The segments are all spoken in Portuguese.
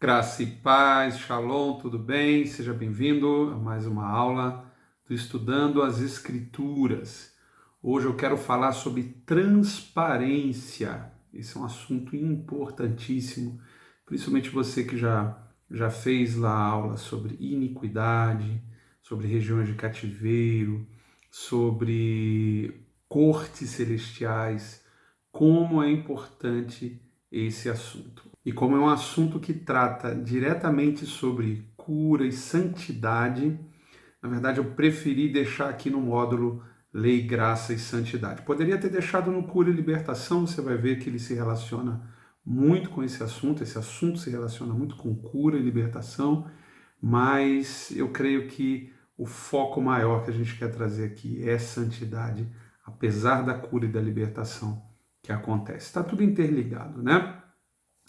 Graça e paz, Shalom, tudo bem? Seja bem-vindo a mais uma aula do Estudando as Escrituras. Hoje eu quero falar sobre transparência. Esse é um assunto importantíssimo, principalmente você que já fez lá aula sobre iniquidade, sobre regiões de cativeiro, sobre cortes celestiais, como é importante esse assunto. E como é um assunto que trata diretamente sobre cura e santidade, na verdade eu preferi deixar aqui no módulo Lei, Graça e Santidade. Poderia ter deixado no Cura e Libertação, você vai ver que ele se relaciona muito com esse assunto se relaciona muito com cura e libertação, mas eu creio que o foco maior que a gente quer trazer aqui é santidade, apesar da cura e da libertação que acontece. Está tudo interligado, né?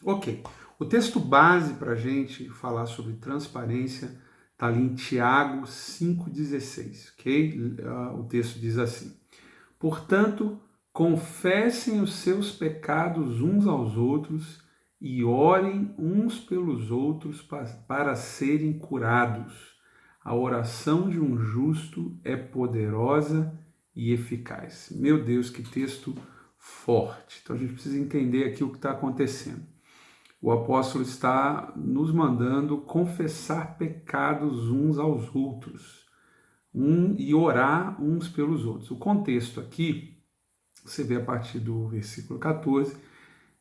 Ok, o texto base para a gente falar sobre transparência está ali em Tiago 5,16, ok? O texto diz assim: portanto, confessem os seus pecados uns aos outros e orem uns pelos outros para serem curados. A oração de um justo é poderosa e eficaz. Meu Deus, que texto forte! Então a gente precisa entender aqui o que está acontecendo. O apóstolo está nos mandando confessar pecados uns aos outros e orar uns pelos outros. O contexto aqui, você vê a partir do versículo 14,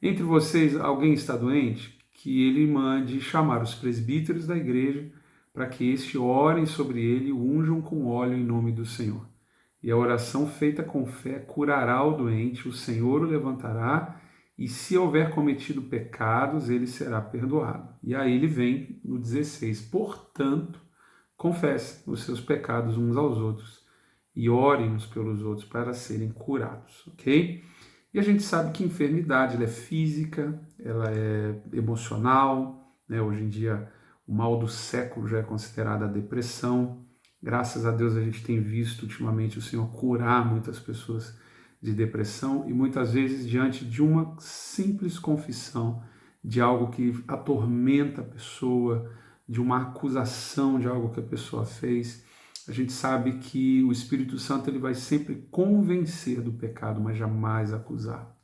entre vocês alguém está doente? Que ele mande chamar os presbíteros da igreja para que este orem sobre ele e o unjam com óleo em nome do Senhor. E a oração feita com fé curará o doente, o Senhor o levantará, e se houver cometido pecados, ele será perdoado. E aí ele vem no 16, portanto, confessem os seus pecados uns aos outros e orem uns pelos outros para serem curados, ok? E a gente sabe que enfermidade ela é física, ela é emocional, né? Hoje em dia o mal do século já é considerada a depressão. Graças a Deus a gente tem visto ultimamente o Senhor curar muitas pessoas de depressão e muitas vezes diante de uma simples confissão de algo que atormenta a pessoa, de uma acusação de algo que a pessoa fez, a gente sabe que o Espírito Santo ele vai sempre convencer do pecado, mas jamais acusar.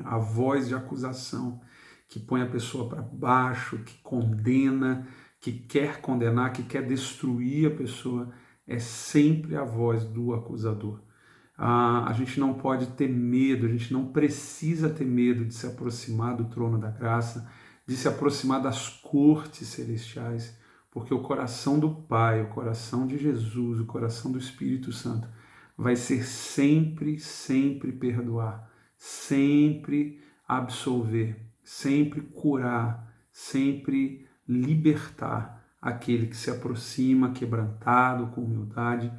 A voz de acusação que põe a pessoa para baixo, que condena, que quer condenar, que quer destruir a pessoa, é sempre a voz do acusador. A gente não pode ter medo, a gente não precisa ter medo de se aproximar do trono da graça, de se aproximar das cortes celestiais, porque o coração do Pai, o coração de Jesus, o coração do Espírito Santo vai ser sempre, sempre perdoar, sempre absolver, sempre curar, sempre libertar aquele que se aproxima quebrantado, com humildade,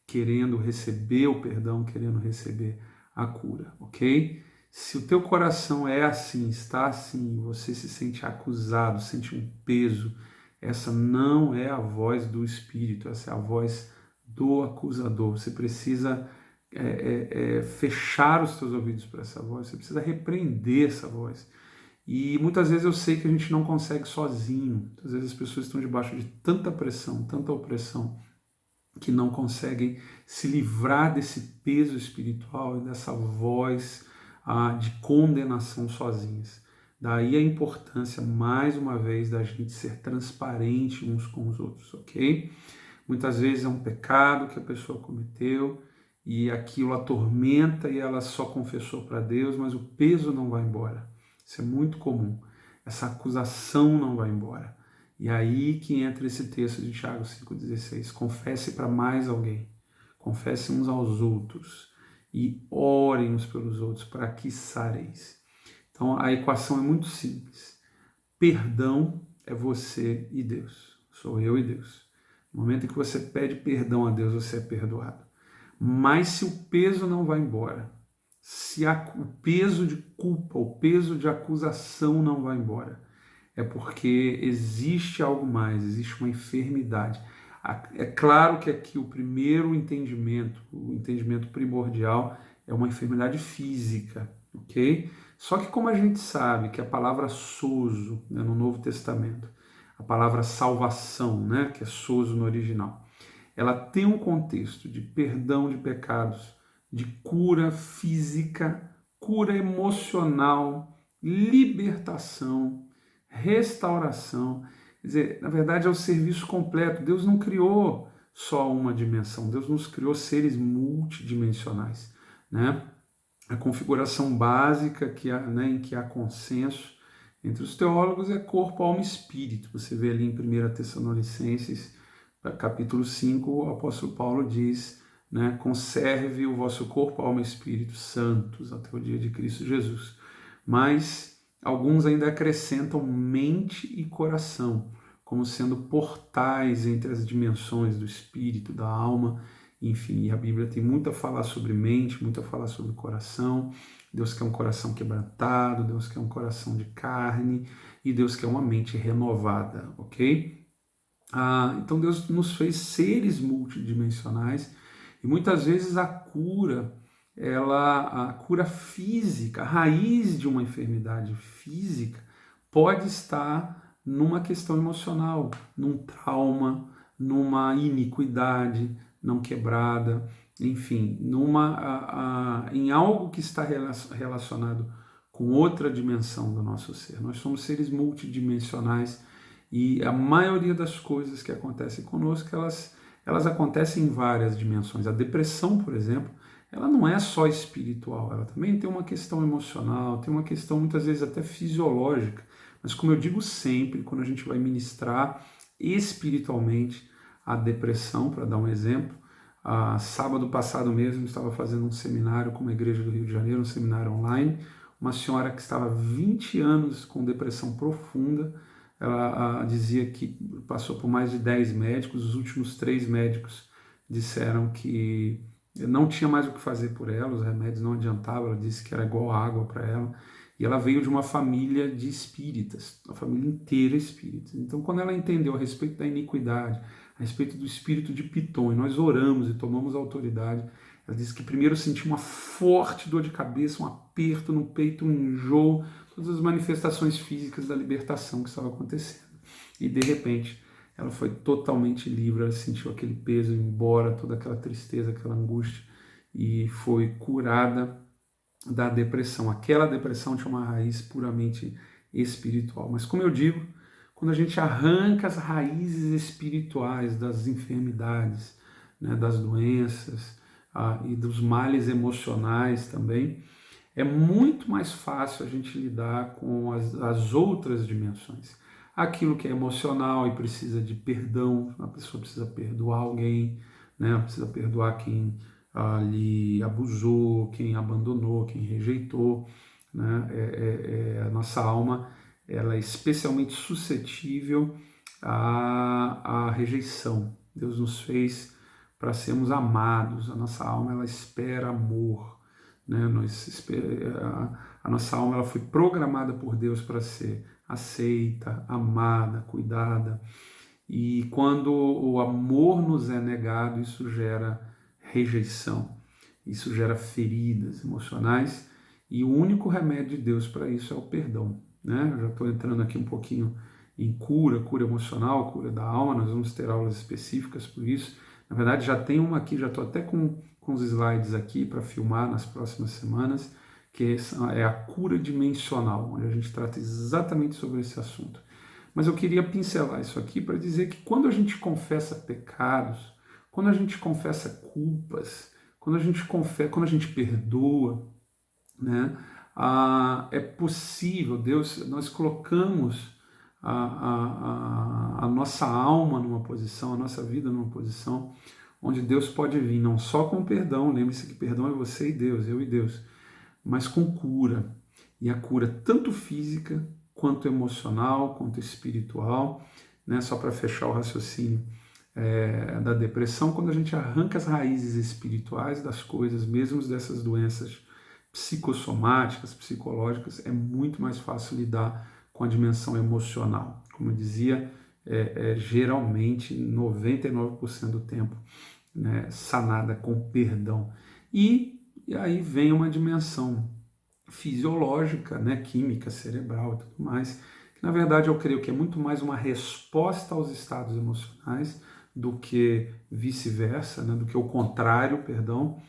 querendo receber o perdão, querendo receber a cura, ok? Se o teu coração é assim, está assim, você se sente acusado, sente um peso, essa não é a voz do Espírito, essa é a voz do acusador. Você precisa fechar os teus ouvidos para essa voz, você precisa repreender essa voz. E muitas vezes eu sei que a gente não consegue sozinho, muitas vezes as pessoas estão debaixo de tanta pressão, tanta opressão, que não conseguem se livrar desse peso espiritual e dessa voz de condenação sozinhas. Daí a importância, mais uma vez, da gente ser transparente uns com os outros, ok? Muitas vezes é um pecado que a pessoa cometeu e aquilo atormenta e ela só confessou para Deus, mas o peso não vai embora. Isso é muito comum. Essa acusação não vai embora. E aí que entra esse texto de Tiago 5,16. Confesse para mais alguém. Confesse uns aos outros. E orem uns pelos outros para que sareis. Então a equação é muito simples. Perdão é você e Deus. Sou eu e Deus. No momento em que você pede perdão a Deus, você é perdoado. Mas se o peso não vai embora, se o peso de culpa, o peso de acusação não vai embora, é porque existe algo mais, existe uma enfermidade. É claro que aqui o primeiro entendimento, o entendimento primordial, é uma enfermidade física, ok? Só que como a gente sabe que a palavra sozo, né, no Novo Testamento, a palavra salvação, né, que é sozo no original, ela tem um contexto de perdão de pecados, de cura física, cura emocional, libertação, restauração. Quer dizer, na verdade é o serviço completo. Deus não criou só uma dimensão, Deus nos criou seres multidimensionais, né? A configuração básica né, em que há consenso entre os teólogos é corpo, alma e espírito. Você vê ali em 1 Tessalonicenses, capítulo 5, o apóstolo Paulo diz, né, conserve o vosso corpo, alma e espírito santos até o dia de Cristo Jesus. Mas alguns ainda acrescentam mente e coração, como sendo portais entre as dimensões do espírito, da alma. Enfim, a Bíblia tem muito a falar sobre mente, muito a falar sobre coração. Deus quer um coração quebrantado, Deus quer um coração de carne e Deus quer uma mente renovada, ok? Então Deus nos fez seres multidimensionais e muitas vezes a cura, a cura física, a raiz de uma enfermidade física pode estar numa questão emocional, num trauma, numa iniquidade não quebrada, enfim, em algo que está relacionado com outra dimensão do nosso ser. Nós somos seres multidimensionais e a maioria das coisas que acontecem conosco, elas acontecem em várias dimensões. A depressão, por exemplo, ela não é só espiritual, ela também tem uma questão emocional, tem uma questão muitas vezes até fisiológica. Mas como eu digo sempre, quando a gente vai ministrar espiritualmente a depressão, para dar um exemplo, sábado passado mesmo estava fazendo um seminário com uma igreja do Rio de Janeiro, um seminário online, uma senhora que estava 20 anos com depressão profunda. Ela dizia que passou por mais de 10 médicos, os últimos 3 médicos disseram que não tinha mais o que fazer por ela, os remédios não adiantavam, ela disse que era igual água para ela, e ela veio de uma família de espíritas, a família inteira espírita. Então, quando ela entendeu a respeito da iniquidade, a respeito do espírito de Piton, e nós oramos e tomamos autoridade, ela disse que primeiro sentiu uma forte dor de cabeça, um aperto no peito, um enjoo, todas as manifestações físicas da libertação que estava acontecendo. E de repente, ela foi totalmente livre, ela sentiu aquele peso embora, toda aquela tristeza, aquela angústia, e foi curada da depressão. Aquela depressão tinha uma raiz puramente espiritual. Mas como eu digo, quando a gente arranca as raízes espirituais das enfermidades, né, das doenças e dos males emocionais também, é muito mais fácil a gente lidar com as outras dimensões. Aquilo que é emocional e precisa de perdão, a pessoa precisa perdoar alguém, né? Precisa perdoar quem lhe abusou, quem abandonou, quem rejeitou. Né? A nossa alma ela é especialmente suscetível à rejeição. Deus nos fez para sermos amados, a nossa alma ela espera amor. Né? A nossa alma ela foi programada por Deus para ser aceita, amada, cuidada. E quando o amor nos é negado, isso gera rejeição, isso gera feridas emocionais. E o único remédio de Deus para isso é o perdão. Né? Eu já estou entrando aqui um pouquinho em cura emocional, cura da alma. Nós vamos ter aulas específicas por isso. Na verdade, já tem uma aqui, já estou até com os slides aqui para filmar nas próximas semanas, que é a cura dimensional, onde a gente trata exatamente sobre esse assunto. Mas eu queria pincelar isso aqui para dizer que quando a gente confessa pecados, quando a gente confessa culpas, quando a gente perdoa, né, é possível, nós colocamos a nossa alma numa posição, a nossa vida numa posição onde Deus pode vir, não só com perdão, lembre-se que perdão é você e Deus, eu e Deus, mas com cura. E a cura tanto física, quanto emocional, quanto espiritual, né? Só para fechar o raciocínio da depressão, quando a gente arranca as raízes espirituais das coisas, mesmo dessas doenças psicossomáticas, psicológicas, é muito mais fácil lidar com a dimensão emocional. Como eu dizia, geralmente 99% do tempo, né, sanada com perdão. E aí vem uma dimensão fisiológica, né, química cerebral e tudo mais, que na verdade eu creio que é muito mais uma resposta aos estados emocionais do que vice-versa, né, do que o contrário, perdão.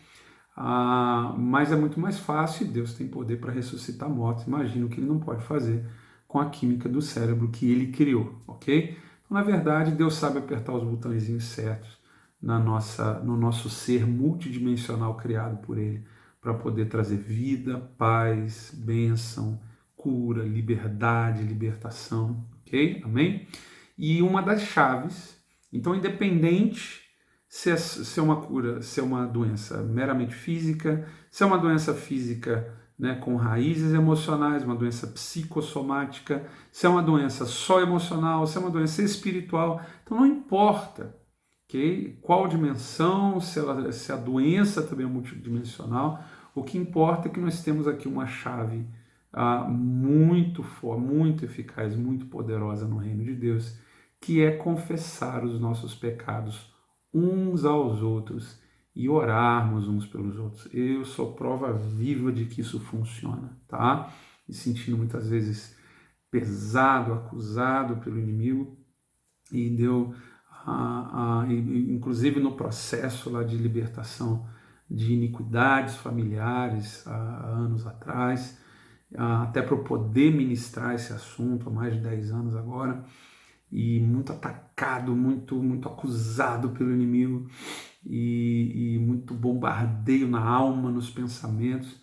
Mas é muito mais fácil e Deus tem poder para ressuscitar mortos. Imagina o que ele não pode fazer com a química do cérebro que ele criou, ok? Então, na verdade, Deus sabe apertar os botõezinhos certos no nosso ser multidimensional criado por ele, para poder trazer vida, paz, bênção, cura, liberdade, libertação, ok? Amém? E uma das chaves, então, independente se é uma cura, se é uma doença meramente física, se é uma doença física, né, com raízes emocionais, uma doença psicossomática, se é uma doença só emocional, se é uma doença espiritual, então não importa, okay? Qual dimensão, se a doença também é multidimensional, o que importa é que nós temos aqui uma chave muito forte, muito eficaz, muito poderosa no reino de Deus, que é confessar os nossos pecados uns aos outros e orarmos uns pelos outros. Eu sou prova viva de que isso funciona, tá? Me sentindo muitas vezes pesado, acusado pelo inimigo, e deu, inclusive no processo lá de libertação de iniquidades familiares há anos atrás, até para eu poder ministrar esse assunto há mais de 10 anos agora, e muito atacado, muito acusado pelo inimigo, e muito bombardeio na alma, nos pensamentos,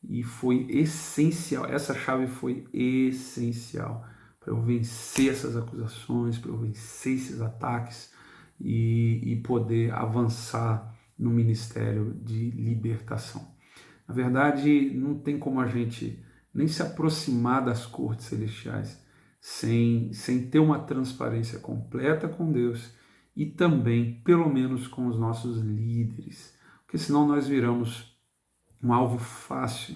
e foi essencial, essa chave foi essencial para eu vencer essas acusações, para eu vencer esses ataques e poder avançar no ministério de libertação. Na verdade, não tem como a gente nem se aproximar das cortes celestiais sem ter uma transparência completa com Deus e também, pelo menos, com os nossos líderes, porque senão nós viramos um alvo fácil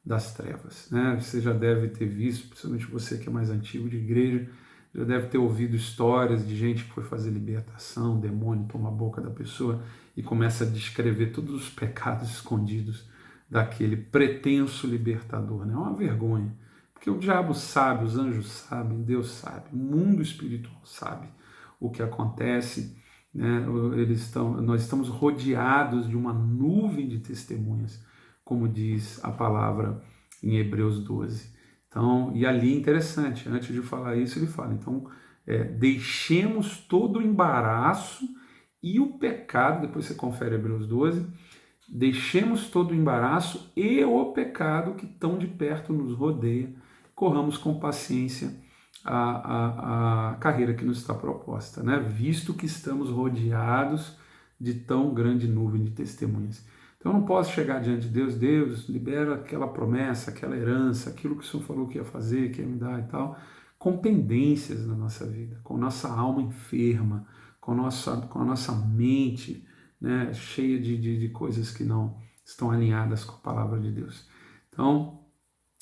das trevas, né? Você já deve ter visto, principalmente você que é mais antigo de igreja, já deve ter ouvido histórias de gente que foi fazer libertação, o demônio toma a boca da pessoa e começa a descrever todos os pecados escondidos daquele pretenso libertador, né? É uma vergonha, porque o diabo sabe, os anjos sabem, Deus sabe, o mundo espiritual sabe o que acontece, né? Nós estamos rodeados de uma nuvem de testemunhas, como diz a palavra em Hebreus 12. Então, e ali interessante, antes de falar isso, ele fala, então, deixemos todo o embaraço e o pecado, depois você confere Hebreus 12, deixemos todo o embaraço e o pecado que tão de perto nos rodeia, corramos com paciência a carreira que nos está proposta, né? Visto que estamos rodeados de tão grande nuvem de testemunhas. Então eu não posso chegar diante de Deus, Deus, libera aquela promessa, aquela herança, aquilo que o Senhor falou que ia fazer, que ia me dar e tal, com pendências na nossa vida, com nossa alma enferma, com a nossa mente, né, cheia de coisas que não estão alinhadas com a palavra de Deus. Então,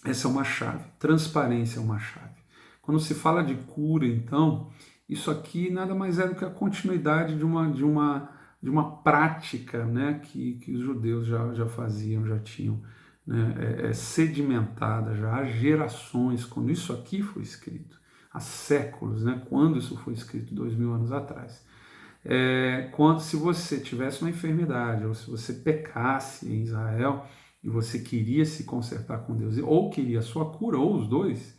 essa é uma chave, transparência é uma chave. Quando se fala de cura, então, isso aqui nada mais é do que a continuidade de uma prática, né, que os judeus já faziam, já tinham, né, sedimentada já há gerações, quando isso aqui foi escrito, há séculos, né, quando isso foi escrito, 2000 anos atrás. Quando se você tivesse uma enfermidade, ou se você pecasse em Israel, e você queria se consertar com Deus, ou queria a sua cura, ou os dois,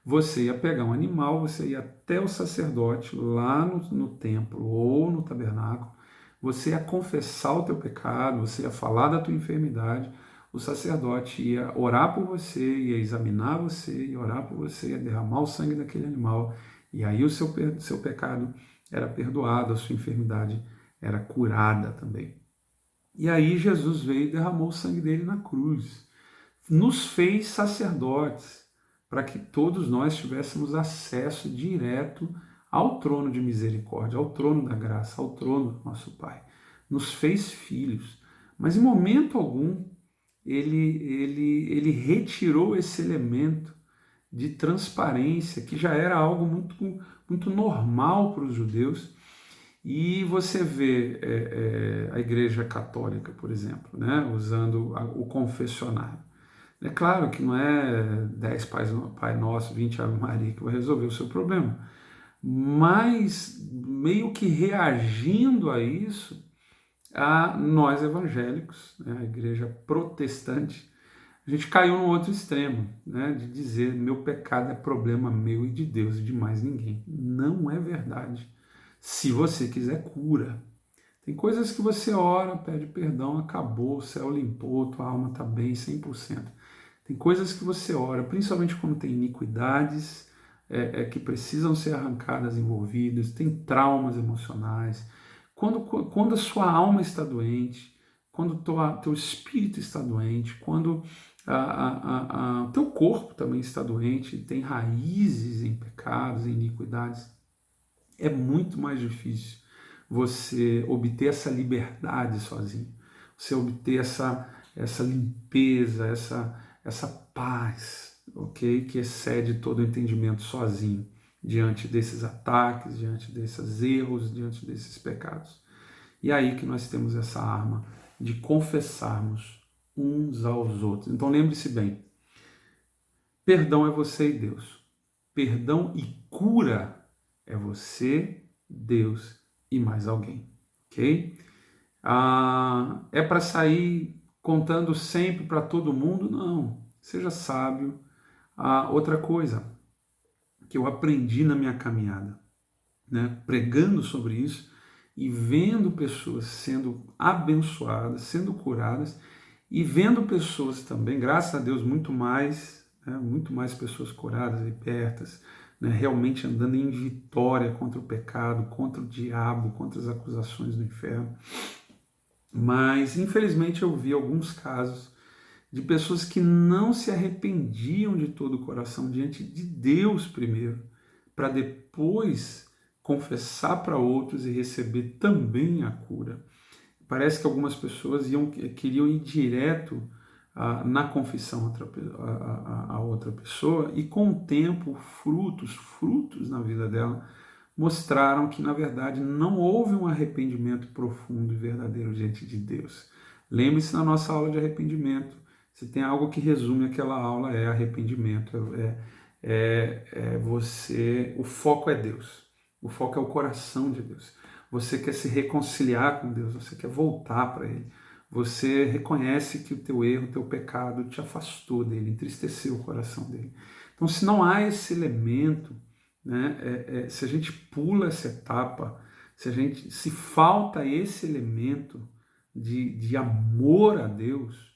você ia pegar um animal, você ia até o sacerdote, lá no templo ou no tabernáculo, você ia confessar o teu pecado, você ia falar da tua enfermidade, o sacerdote ia orar por você, ia examinar você, ia orar por você, ia derramar o sangue daquele animal, e aí o seu pecado era perdoado, a sua enfermidade era curada também. E aí Jesus veio e derramou o sangue dele na cruz. Nos fez sacerdotes, para que todos nós tivéssemos acesso direto ao trono de misericórdia, ao trono da graça, ao trono do nosso Pai. Nos fez filhos, mas em momento algum ele retirou esse elemento de transparência, que já era algo muito normal para os judeus. E você vê a Igreja Católica, por exemplo, né, usando o confessionário. É claro que não é 10 Pai Nosso, 20 Ave Maria que vai resolver o seu problema, mas meio que reagindo a isso, a nós evangélicos, né, a igreja protestante, a gente caiu no outro extremo, né, de dizer meu pecado é problema meu e de Deus e de mais ninguém. Não é verdade. Se você quiser cura, tem coisas que você ora, pede perdão, acabou, o céu limpou, tua alma está bem 100%. Tem coisas que você ora, principalmente quando tem iniquidades que precisam ser arrancadas, envolvidas, tem traumas emocionais. Quando a sua alma está doente, quando teu espírito está doente, quando o teu corpo também está doente, tem raízes em pecados, em iniquidades, é muito mais difícil você obter essa liberdade sozinho, você obter essa limpeza, essa paz, ok? Que excede todo o entendimento sozinho, diante desses ataques, diante desses erros, diante desses pecados. E é aí que nós temos essa arma de confessarmos uns aos outros. Então lembre-se bem, perdão é você e Deus. Perdão e cura é você, Deus e mais alguém, ok? É para sair contando sempre para todo mundo? Não. Seja sábio. Outra coisa que eu aprendi na minha caminhada, né, pregando sobre isso e vendo pessoas sendo abençoadas, sendo curadas e vendo pessoas também, graças a Deus, muito mais pessoas curadas, libertas, né, realmente andando em vitória contra o pecado, contra o diabo, contra as acusações do inferno. Mas, infelizmente, eu vi alguns casos de pessoas que não se arrependiam de todo o coração diante de Deus primeiro, para depois confessar para outros e receber também a cura. Parece que algumas pessoas queriam ir direto na confissão a outra pessoa e com o tempo frutos na vida dela mostraram que na verdade não houve um arrependimento profundo e verdadeiro diante de Deus. Lembre-se na nossa aula de arrependimento, se tem algo que resume aquela aula é arrependimento, o foco é Deus, o foco é o coração de Deus. Você quer se reconciliar com Deus, você quer voltar para Ele. Você reconhece que o teu erro, o teu pecado te afastou dele, entristeceu o coração dele. Então, se não há esse elemento, né, se a gente pula essa etapa, se falta esse elemento de amor a Deus,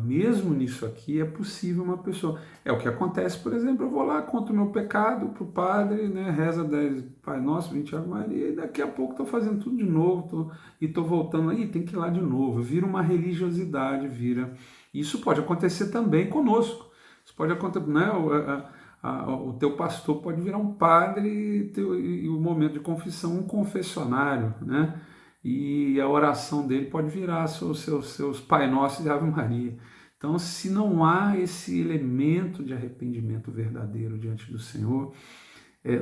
mesmo nisso aqui é possível uma pessoa. É o que acontece, por exemplo, eu vou lá, conto o meu pecado para o padre, né, reza 10 Pai Nosso, 20 Ave Maria, e daqui a pouco estou fazendo tudo de novo, estou voltando aí, tem que ir lá de novo. Vira uma religiosidade, vira. Isso pode acontecer também conosco. Isso pode acontecer, né? O teu pastor pode virar um padre e o momento de confissão um confessionário, né? E a oração dele pode virar seus Pai Nosso e Ave Maria. Então, se não há esse elemento de arrependimento verdadeiro diante do Senhor,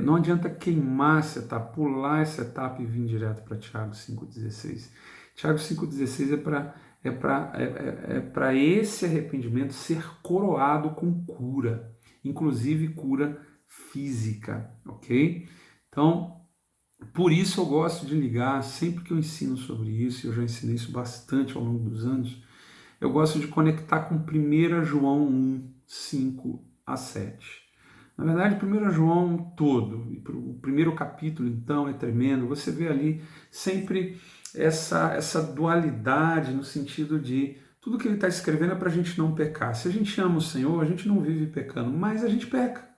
não adianta queimar essa etapa, pular essa etapa e vir direto para Tiago 5,16. Tiago 5,16 é para esse arrependimento ser coroado com cura, inclusive cura física, ok? Então, por isso eu gosto de ligar, sempre que eu ensino sobre isso, eu já ensinei isso bastante ao longo dos anos, eu gosto de conectar com 1 João 1, 5 a 7. Na verdade, 1 João todo, o primeiro capítulo então é tremendo, você vê ali sempre essa dualidade no sentido de tudo que ele está escrevendo é para a gente não pecar. Se a gente ama o Senhor, a gente não vive pecando, mas a gente peca.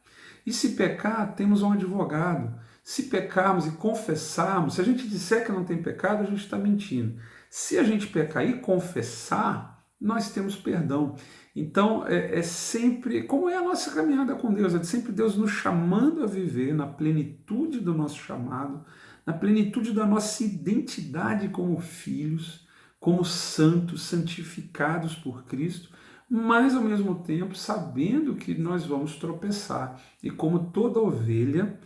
E se pecar, temos um advogado. Se pecarmos e confessarmos, se a gente disser que não tem pecado, a gente está mentindo. Se a gente pecar e confessar, nós temos perdão. Então, é sempre, como é a nossa caminhada com Deus, é sempre Deus nos chamando a viver na plenitude do nosso chamado, na plenitude da nossa identidade como filhos, como santos, santificados por Cristo, mas ao mesmo tempo sabendo que nós vamos tropeçar. E como toda ovelha,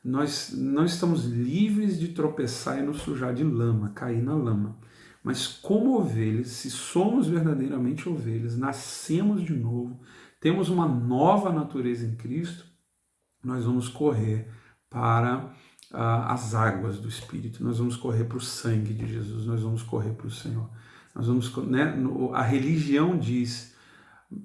nós não estamos livres de tropeçar e nos sujar de lama, cair na lama. Mas como ovelhas, se somos verdadeiramente ovelhas, nascemos de novo, temos uma nova natureza em Cristo, nós vamos correr para as águas do Espírito, nós vamos correr para o sangue de Jesus, nós vamos correr para o Senhor. Nós vamos, né, a religião diz,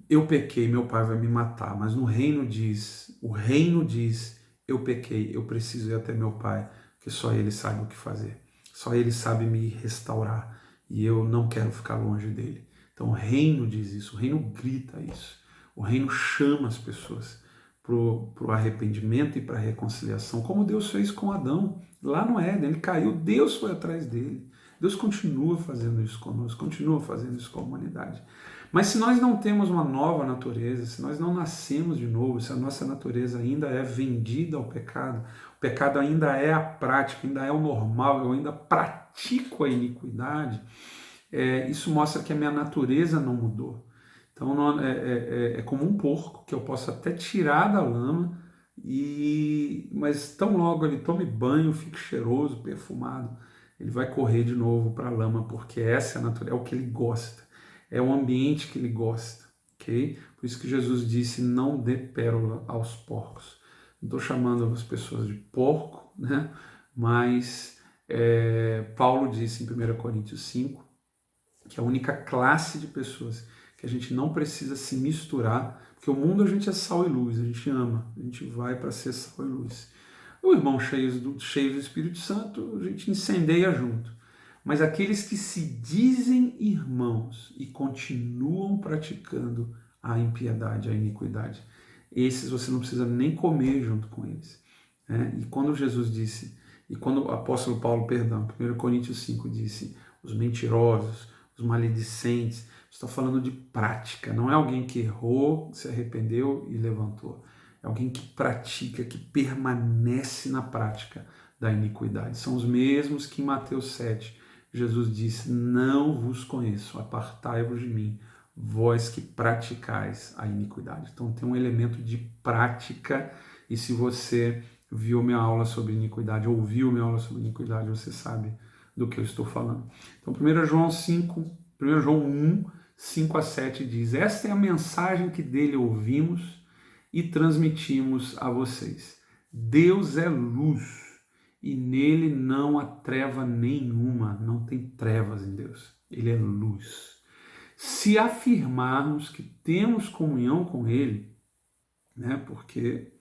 eu pequei, meu pai vai me matar, mas no reino diz, o reino diz, eu pequei, eu preciso ir até meu pai, porque só ele sabe o que fazer, só ele sabe me restaurar e eu não quero ficar longe dele. Então o reino diz isso, o reino grita isso, o reino chama as pessoas para o arrependimento e para a reconciliação, como Deus fez com Adão lá no Éden. Ele caiu, Deus foi atrás dele. Deus continua fazendo isso conosco, continua fazendo isso com a humanidade. Mas se nós não temos uma nova natureza, se nós não nascemos de novo, se a nossa natureza ainda é vendida ao pecado, o pecado ainda é a prática, ainda é o normal, eu ainda pratico a iniquidade, isso mostra que a minha natureza não mudou. Então é como um porco que eu posso até tirar da lama, mas tão logo ele tome banho, fique cheiroso, perfumado, ele vai correr de novo para a lama, porque essa é a natureza, é o que ele gosta, é o ambiente que ele gosta, ok? Por isso que Jesus disse, não dê pérola aos porcos. Não estou chamando as pessoas de porco, né? Mas Paulo disse em 1 Coríntios 5, que a única classe de pessoas que a gente não precisa se misturar, porque o mundo a gente é sal e luz, a gente ama, a gente vai para ser sal e luz. O irmão cheio do Espírito Santo, a gente incendeia junto. Mas aqueles que se dizem irmãos e continuam praticando a impiedade, a iniquidade, esses você não precisa nem comer junto com eles. E quando Jesus disse, e quando o apóstolo Paulo, 1 Coríntios 5 disse, os mentirosos, os maledicentes, está falando de prática, não é alguém que errou, se arrependeu e levantou. É alguém que pratica, que permanece na prática da iniquidade. São os mesmos que em Mateus 7, Jesus disse, não vos conheço, apartai-vos de mim, vós que praticais a iniquidade. Então tem um elemento de prática, e se você viu minha aula sobre iniquidade, ouviu minha aula sobre iniquidade, você sabe do que eu estou falando. Então 1 João 1, 5 a 7 diz, esta é a mensagem que dele ouvimos e transmitimos a vocês. Deus é luz e nele não há treva nenhuma, não tem trevas em Deus, ele é luz. Se afirmarmos que temos comunhão com ele, né, porque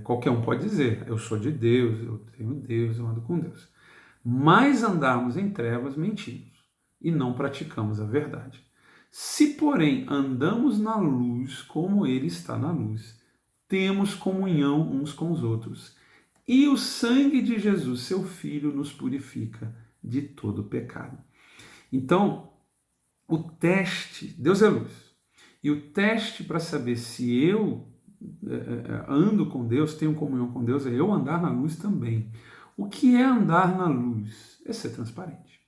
qualquer um pode dizer, eu sou de Deus, eu tenho Deus, eu ando com Deus, mas andarmos em trevas, mentimos e não praticamos a verdade. Se, porém, andamos na luz como ele está na luz, temos comunhão uns com os outros. E o sangue de Jesus, seu Filho, nos purifica de todo pecado. Então, o teste, Deus é luz, e o teste para saber se eu ando com Deus, tenho comunhão com Deus, é eu andar na luz também. O que é andar na luz? É ser transparente,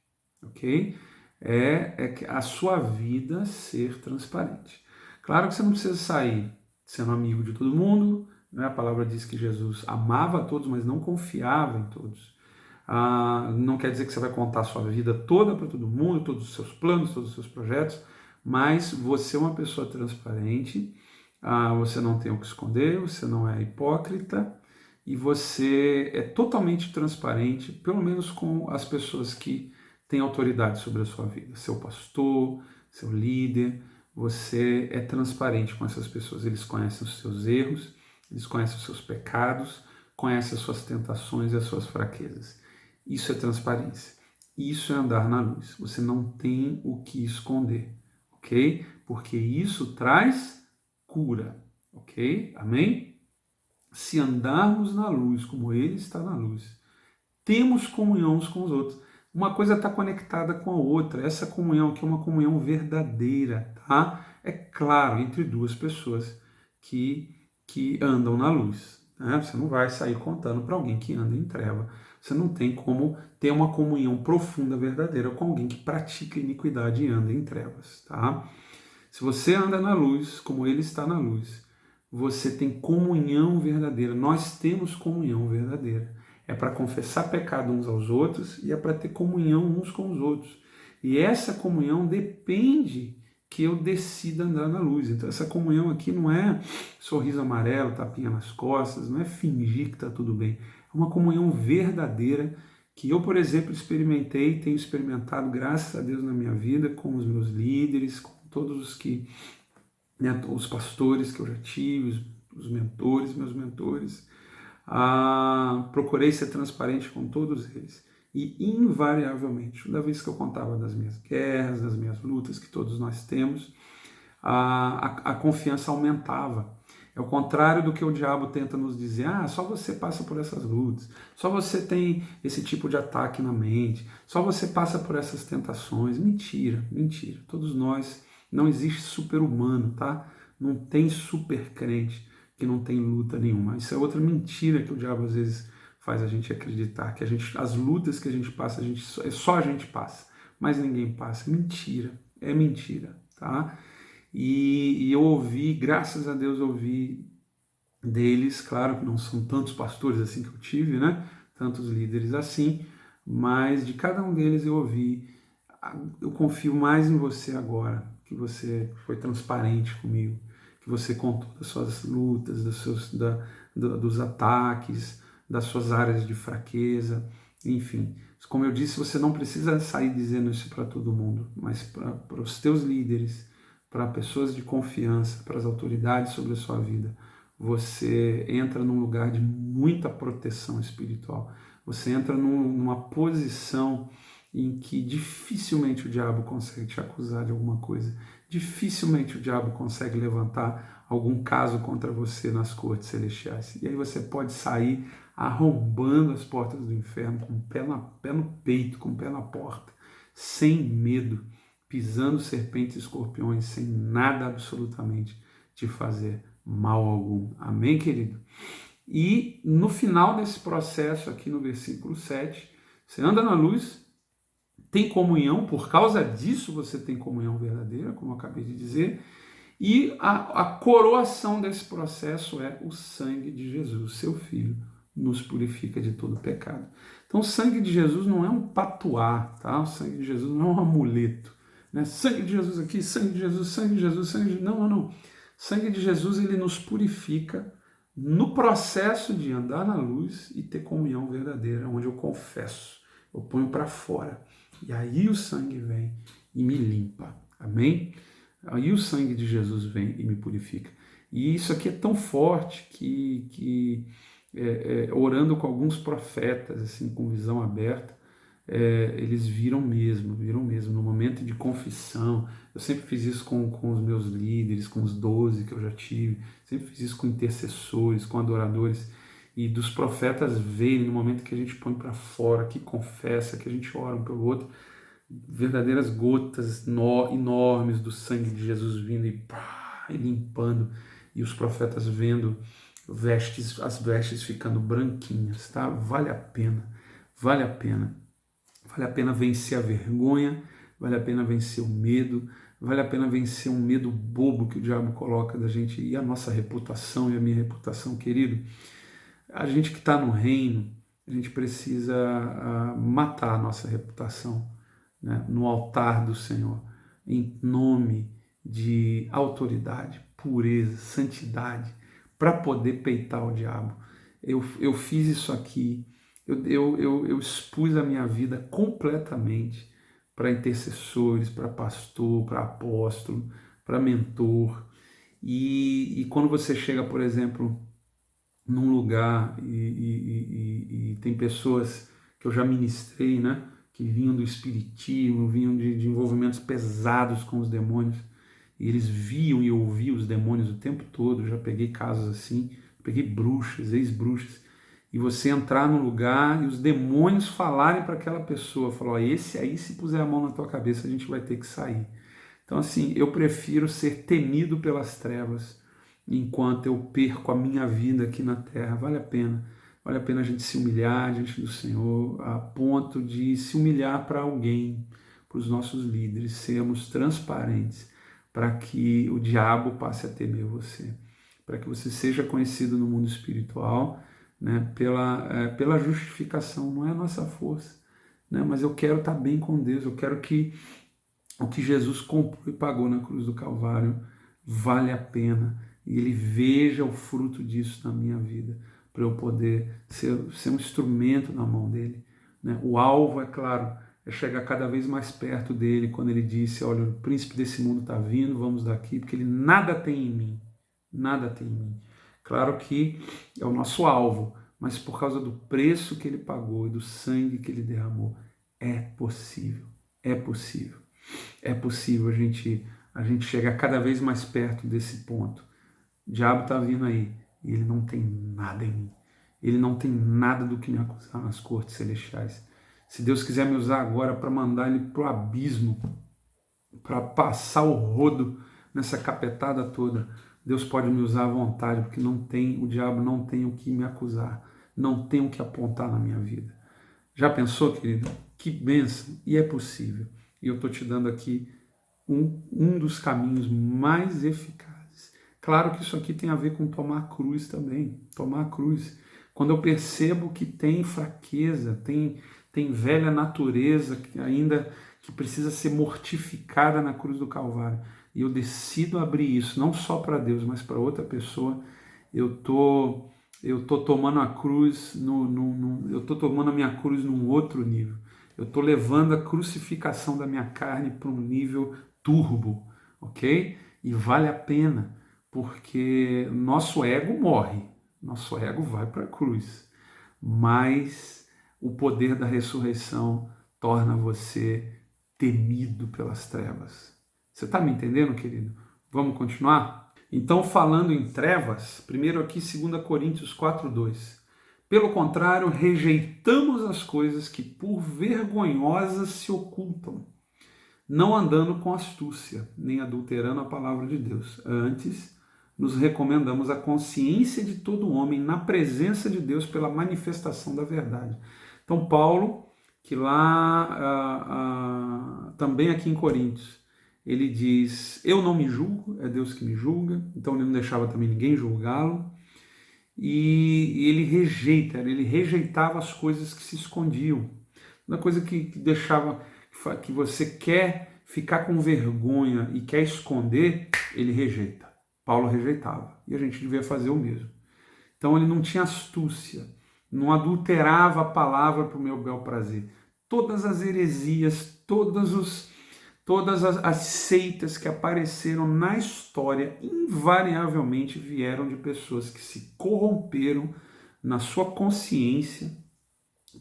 ok? É a sua vida ser transparente. Claro que você não precisa sair sendo amigo de todo mundo, né? A palavra diz que Jesus amava a todos, mas não confiava em todos. Não quer dizer que você vai contar a sua vida toda para todo mundo, todos os seus planos, todos os seus projetos, mas você é uma pessoa transparente, você não tem o que esconder, você não é hipócrita e você é totalmente transparente, pelo menos com as pessoas que têm autoridade sobre a sua vida, seu pastor, seu líder. Você é transparente com essas pessoas, eles conhecem os seus erros, eles conhecem os seus pecados, conhecem as suas tentações e as suas fraquezas. Isso é transparência, isso é andar na luz, você não tem o que esconder, ok? Porque isso traz cura, ok? Amém? Se andarmos na luz como ele está na luz, temos comunhão uns com os outros. Uma coisa está conectada com a outra. Essa comunhão aqui é uma comunhão verdadeira, tá? É claro, entre duas pessoas que andam na luz. Né? Você não vai sair contando para alguém que anda em treva. Você não tem como ter uma comunhão profunda, verdadeira com alguém que pratica iniquidade e anda em trevas, tá? Se você anda na luz, como ele está na luz, você tem comunhão verdadeira. Nós temos comunhão verdadeira. é para confessar pecado uns aos outros e é para ter comunhão uns com os outros. E essa comunhão depende que eu decida andar na luz. Então essa comunhão aqui não é sorriso amarelo, tapinha nas costas, não é fingir que está tudo bem. É uma comunhão verdadeira que eu, por exemplo, experimentei, tenho experimentado, graças a Deus, na minha vida, com os meus líderes, com todos os que, né, os pastores que eu já tive, os mentores, meus mentores. Procurei ser transparente com todos eles. E, invariavelmente, toda vez que eu contava das minhas guerras, das minhas lutas que todos nós temos, a confiança aumentava. É o contrário do que o diabo tenta nos dizer. Só você passa por essas lutas, só você tem esse tipo de ataque na mente, só você passa por essas tentações. Mentira, mentira. Todos nós, não existe super-humano, tá? Não tem super-crente que não tem luta nenhuma. Isso é outra mentira que o diabo às vezes faz a gente acreditar, que as lutas que a gente passa, só a gente passa, mas ninguém passa. Mentira, é mentira, tá? E eu ouvi, graças a Deus, ouvi deles, claro que não são tantos pastores assim que eu tive, né? Tantos líderes assim, mas de cada um deles eu ouvi: eu confio mais em você agora, que você foi transparente comigo, que você contou das suas lutas, dos ataques, das suas áreas de fraqueza, enfim. Como eu disse, você não precisa sair dizendo isso para todo mundo, mas para os teus líderes, para pessoas de confiança, para as autoridades sobre a sua vida. Você entra num lugar de muita proteção espiritual. Você entra numa posição em que dificilmente o diabo consegue te acusar de alguma coisa. Dificilmente o diabo consegue levantar algum caso contra você nas cortes celestiais. E aí você pode sair arrombando as portas do inferno com o pé no peito, com o pé na porta, sem medo, pisando serpentes e escorpiões, sem nada absolutamente te fazer mal algum. Amém, querido? E no final desse processo, aqui no versículo 7, você anda na luz, tem comunhão, por causa disso você tem comunhão verdadeira, como eu acabei de dizer, e a coroação desse processo é o sangue de Jesus, seu Filho, nos purifica de todo pecado. Então o sangue de Jesus não é um patuá, tá? O sangue de Jesus não é um amuleto, né? Sangue de Jesus aqui, sangue de Jesus, sangue de Jesus, sangue de Jesus. Não, não, não. Sangue de Jesus, ele nos purifica no processo de andar na luz e ter comunhão verdadeira, onde eu confesso, eu ponho para fora. E aí o sangue vem e me limpa. Amém? Aí o sangue de Jesus vem e me purifica. E isso aqui é tão forte que orando com alguns profetas, assim, com visão aberta, eles viram mesmo, no momento de confissão. Eu sempre fiz isso com os meus líderes, com os 12 que eu já tive, sempre fiz isso com intercessores, com adoradores, e dos profetas verem no momento que a gente põe para fora, que confessa, que a gente ora um pelo outro, verdadeiras gotas enormes do sangue de Jesus vindo e limpando, e os profetas vendo as vestes ficando branquinhas, tá? Vale a pena, vale a pena. Vale a pena vencer a vergonha, vale a pena vencer o medo, vale a pena vencer um medo bobo que o diabo coloca da gente, e a nossa reputação e a minha reputação, querido. A gente que está no reino, a gente precisa matar a nossa reputação, né, no altar do Senhor, em nome de autoridade, pureza, santidade, para poder peitar o diabo. Eu fiz isso aqui, eu expus a minha vida completamente para intercessores, para pastor, para apóstolo, para mentor. E quando você chega, por exemplo, num lugar e tem pessoas que eu já ministrei, né, que vinham do espiritismo, vinham de envolvimentos pesados com os demônios, e eles viam e ouviam os demônios o tempo todo. Já peguei casos assim, peguei bruxas, ex-bruxas, e você entrar num lugar e os demônios falarem para aquela pessoa, falou: esse aí, se puser a mão na tua cabeça, a gente vai ter que sair. Então, assim, eu prefiro ser temido pelas trevas enquanto eu perco a minha vida aqui na terra. Vale a pena a gente se humilhar diante do Senhor, a ponto de se humilhar para alguém, para os nossos líderes, sermos transparentes, para que o diabo passe a temer você, para que você seja conhecido no mundo espiritual, né? Pela justificação, não é a nossa força, né? Mas eu quero estar bem com Deus, eu quero que o que Jesus comprou e pagou na cruz do Calvário vale a pena, e Ele veja o fruto disso na minha vida, para eu poder ser um instrumento na mão dEle, né? O alvo, é claro, é chegar cada vez mais perto dEle, quando Ele disse, olha, o príncipe desse mundo está vindo, vamos daqui, porque Ele nada tem em mim, nada tem em mim. Claro que é o nosso alvo, mas por causa do preço que Ele pagou e do sangue que Ele derramou, é possível, é possível. É possível a gente chegar cada vez mais perto desse ponto. O diabo está vindo aí e ele não tem nada em mim. Ele não tem nada do que me acusar nas cortes celestiais. Se Deus quiser me usar agora para mandar ele para o abismo, para passar o rodo nessa capetada toda, Deus pode me usar à vontade, porque o diabo não tem o que me acusar, não tem o que apontar na minha vida. Já pensou, querido? Que bênção! E é possível. E eu estou te dando aqui um dos caminhos mais eficazes. Claro que isso aqui tem a ver com tomar a cruz também. Tomar a cruz. Quando eu percebo que tem fraqueza, tem velha natureza que precisa ser mortificada na cruz do Calvário, e eu decido abrir isso, não só para Deus, mas para outra pessoa, eu tô tomando a cruz, eu tô tomando a minha cruz num outro nível. Eu tô levando a crucificação da minha carne para um nível turbo, ok? E vale a pena, porque nosso ego morre, nosso ego vai para a cruz, mas o poder da ressurreição torna você temido pelas trevas. Você está me entendendo, querido? Vamos continuar? Então, falando em trevas, primeiro aqui 2 Coríntios 4:2. Pelo contrário, rejeitamos as coisas que por vergonhosas se ocultam, não andando com astúcia, nem adulterando a palavra de Deus. Antes, nos recomendamos a consciência de todo homem na presença de Deus pela manifestação da verdade. Então, Paulo, que lá, também aqui em Coríntios, ele diz, eu não me julgo, é Deus que me julga, então ele não deixava também ninguém julgá-lo, e ele rejeitava as coisas que se escondiam. Uma coisa que deixava, que você quer ficar com vergonha e quer esconder, ele rejeita. Paulo rejeitava, e a gente devia fazer o mesmo. Então ele não tinha astúcia, não adulterava a palavra para o meu bel prazer. Todas as heresias, todas as seitas que apareceram na história, invariavelmente vieram de pessoas que se corromperam na sua consciência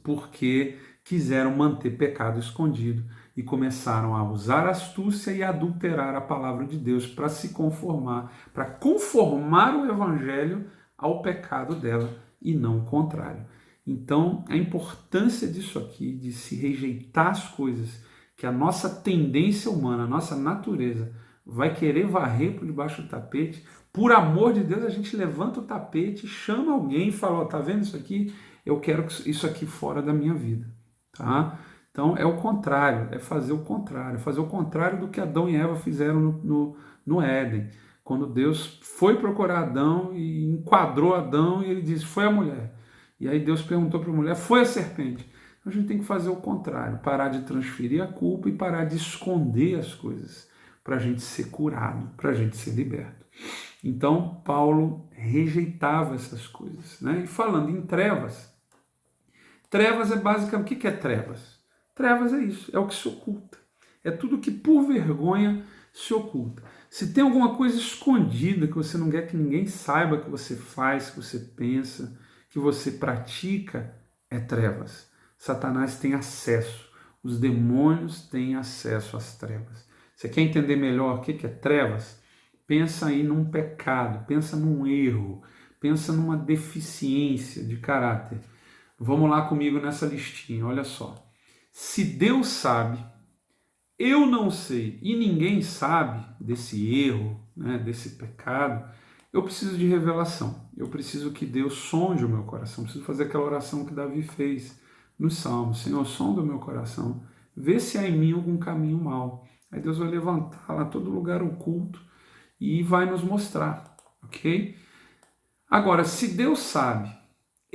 porque quiseram manter pecado escondido e começaram a usar astúcia e adulterar a palavra de Deus para se conformar, para conformar o evangelho ao pecado dela e não o contrário. Então, a importância disso aqui, de se rejeitar as coisas que a nossa tendência humana, a nossa natureza vai querer varrer por debaixo do tapete, por amor de Deus, a gente levanta o tapete, chama alguém e fala, ó, tá vendo isso aqui? Eu quero isso aqui fora da minha vida, tá? Então é o contrário, é fazer o contrário do que Adão e Eva fizeram no Éden. Quando Deus foi procurar Adão e enquadrou Adão e ele disse, foi a mulher. E aí Deus perguntou para a mulher, foi a serpente. Então a gente tem que fazer o contrário, parar de transferir a culpa e parar de esconder as coisas, para a gente ser curado, para a gente ser liberto. Então Paulo rejeitava essas coisas, né? E falando em trevas é basicamente, o que é trevas? Trevas é isso, é o que se oculta. É tudo que por vergonha se oculta. Se tem alguma coisa escondida que você não quer que ninguém saiba que você faz, que você pensa, que você pratica, é trevas. Satanás tem acesso, os demônios têm acesso às trevas. Você quer entender melhor o que é trevas? Pensa aí num pecado, pensa num erro, pensa numa deficiência de caráter. Vamos lá comigo nessa listinha, olha só. Se Deus sabe, eu não sei e ninguém sabe desse erro, né, desse pecado, eu preciso de revelação. Eu preciso que Deus sonde o meu coração. Eu preciso fazer aquela oração que Davi fez nos Salmos. Senhor, sonda o meu coração. Vê se há em mim algum caminho mau. Aí Deus vai levantar lá todo lugar oculto e vai nos mostrar, ok? Agora, se Deus sabe,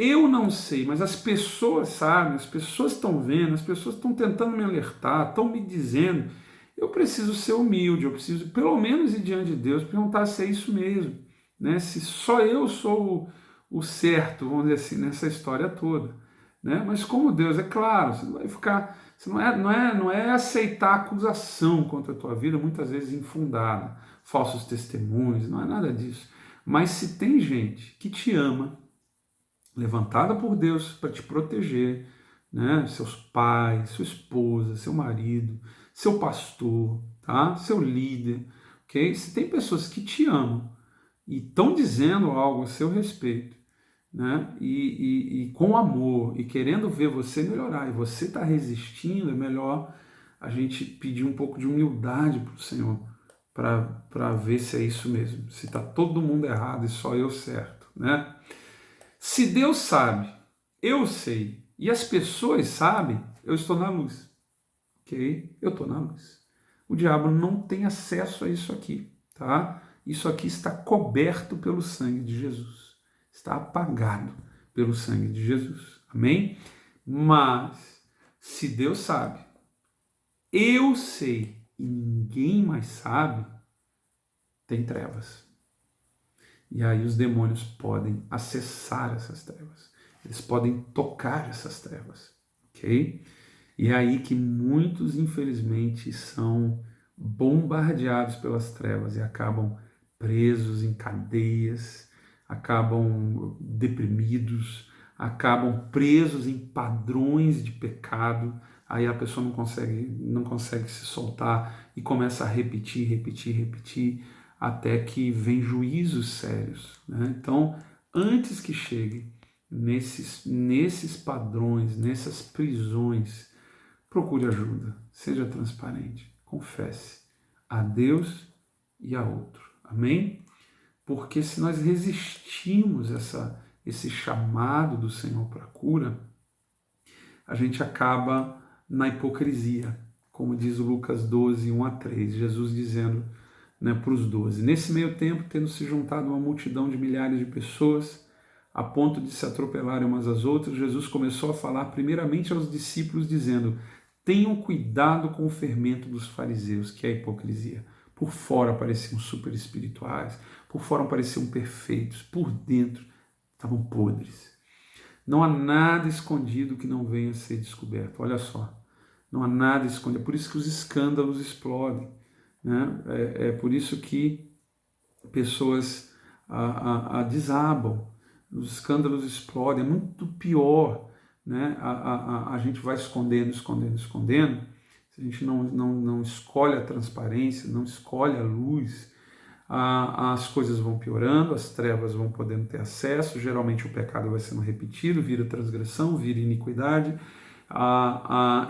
eu não sei, mas as pessoas sabem, as pessoas estão vendo, as pessoas estão tentando me alertar, estão me dizendo. Eu preciso ser humilde, eu preciso, pelo menos, ir diante de Deus, perguntar se é isso mesmo, né? Se só eu sou o certo, vamos dizer assim, nessa história toda, né? Mas como Deus, é claro, você não vai ficar, você não é aceitar acusação contra a tua vida, muitas vezes infundada, falsos testemunhos, não é nada disso. Mas se tem gente que te ama, levantada por Deus para te proteger, né? Seus pais, sua esposa, seu marido, seu pastor, tá? Seu líder, ok? Se tem pessoas que te amam e estão dizendo algo a seu respeito, né? E com amor e querendo ver você melhorar e você está resistindo, é melhor a gente pedir um pouco de humildade para o Senhor para ver se é isso mesmo, se está todo mundo errado e só eu certo, né? Se Deus sabe, eu sei, e as pessoas sabem, eu estou na luz, ok? Eu estou na luz. O diabo não tem acesso a isso aqui, tá? Isso aqui está coberto pelo sangue de Jesus, está apagado pelo sangue de Jesus, amém? Mas, se Deus sabe, eu sei e ninguém mais sabe, tem trevas. E aí os demônios podem acessar essas trevas. Eles podem tocar essas trevas, ok? E é aí que muitos, infelizmente, são bombardeados pelas trevas e acabam presos em cadeias, acabam deprimidos, acabam presos em padrões de pecado. Aí a pessoa não consegue se soltar e começa a repetir, repetir, repetir, até que vem juízos sérios, né? Então, antes que chegue nesses padrões, nessas prisões, procure ajuda, seja transparente, confesse a Deus e a outro. Amém? Porque se nós resistimos esse chamado do Senhor para a cura, a gente acaba na hipocrisia, como diz o Lucas 12, 1-3, Jesus dizendo, né, para os 12. Nesse meio tempo, tendo se juntado uma multidão de milhares de pessoas, a ponto de se atropelarem umas às outras, Jesus começou a falar primeiramente aos discípulos, dizendo: tenham cuidado com o fermento dos fariseus, que é a hipocrisia. Por fora pareciam super espirituais, por fora pareciam perfeitos, por dentro estavam podres. Não há nada escondido que não venha a ser descoberto. Olha só, não há nada escondido. É por isso que os escândalos explodem, né? É por isso que pessoas desabam, os escândalos explodem. É muito pior, né? A gente vai escondendo, escondendo, escondendo. Se a gente não escolhe a transparência, não escolhe a luz, as coisas vão piorando, as trevas vão podendo ter acesso, geralmente o pecado vai sendo repetido, vira transgressão, vira iniquidade.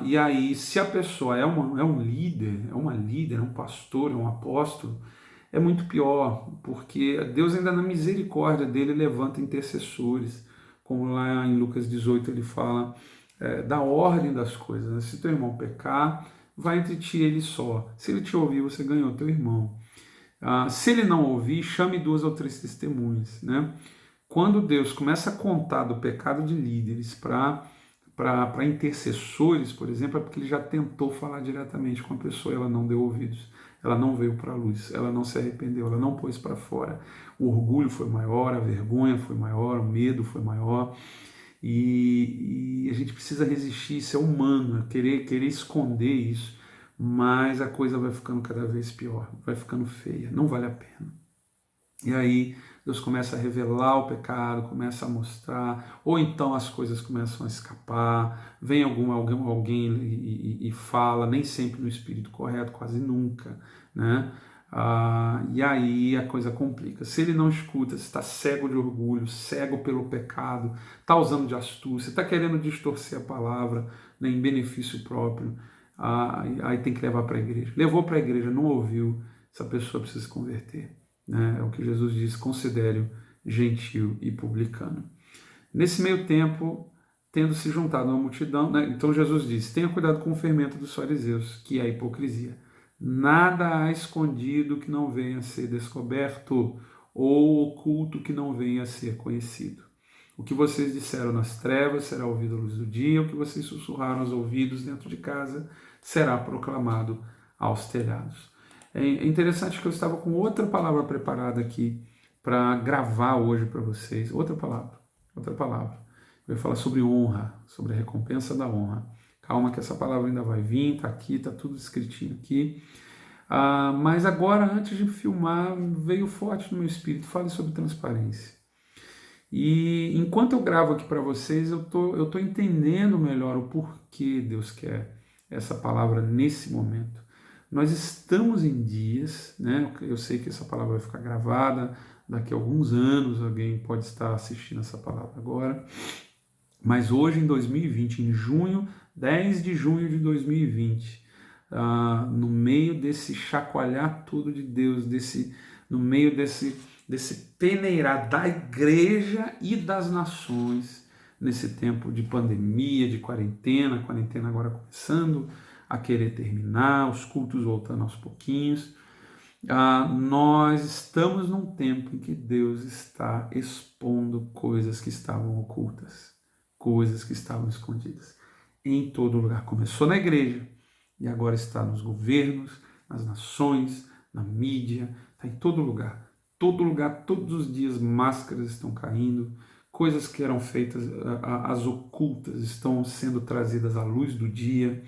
E aí, se a pessoa é um líder, é uma líder, é um pastor, é um apóstolo, é muito pior, porque Deus ainda na misericórdia dele levanta intercessores, como lá em Lucas 18 ele fala da ordem das coisas, né? Se teu irmão pecar, vai entre ti e ele só. Se ele te ouvir, você ganhou teu irmão. Se ele não ouvir, chame 2 ou 3 testemunhas, né? Quando Deus começa a contar do pecado de líderes para intercessores, por exemplo, é porque ele já tentou falar diretamente com a pessoa e ela não deu ouvidos, ela não veio para a luz, ela não se arrependeu, ela não pôs para fora. O orgulho foi maior, a vergonha foi maior, o medo foi maior, e a gente precisa resistir, isso é humano, querer esconder isso, mas a coisa vai ficando cada vez pior, vai ficando feia, não vale a pena. E aí Deus começa a revelar o pecado, começa a mostrar, ou então as coisas começam a escapar, vem alguém e fala, nem sempre no espírito correto, quase nunca, né? E aí a coisa complica. Se ele não escuta, se está cego de orgulho, cego pelo pecado, está usando de astúcia, está querendo distorcer a palavra, né, em benefício próprio, aí tem que levar para a igreja. Levou para a igreja, não ouviu, essa pessoa precisa se converter. Né? É o que Jesus diz: considere-o gentil e publicano. Nesse meio tempo, tendo se juntado uma multidão, né? Então Jesus diz: tenha cuidado com o fermento dos fariseus, que é a hipocrisia. Nada há escondido que não venha a ser descoberto, ou oculto que não venha a ser conhecido. O que vocês disseram nas trevas será ouvido à luz do dia, o que vocês sussurraram aos ouvidos dentro de casa será proclamado aos telhados. É interessante que eu estava com outra palavra preparada aqui para gravar hoje para vocês. Outra palavra. Eu ia falar sobre honra, sobre a recompensa da honra. Calma que essa palavra ainda vai vir, está aqui, está tudo escritinho aqui. Mas agora, antes de filmar, veio forte no meu espírito, fale sobre transparência. E enquanto eu gravo aqui para vocês, eu tô entendendo melhor o porquê Deus quer essa palavra nesse momento. Nós estamos em dias, né? Eu sei que essa palavra vai ficar gravada, daqui a alguns anos alguém pode estar assistindo essa palavra agora, mas hoje em 2020, em junho, 10 de junho de 2020, no meio desse chacoalhar tudo de Deus, no meio desse peneirar da igreja e das nações, nesse tempo de pandemia, de quarentena agora começando a querer terminar, os cultos voltando aos pouquinhos, nós estamos num tempo em que Deus está expondo coisas que estavam ocultas, coisas que estavam escondidas em todo lugar. Começou na igreja e agora está nos governos, nas nações, na mídia, está em todo lugar. Todo lugar, todos os dias, máscaras estão caindo, coisas que eram feitas as ocultas estão sendo trazidas à luz do dia.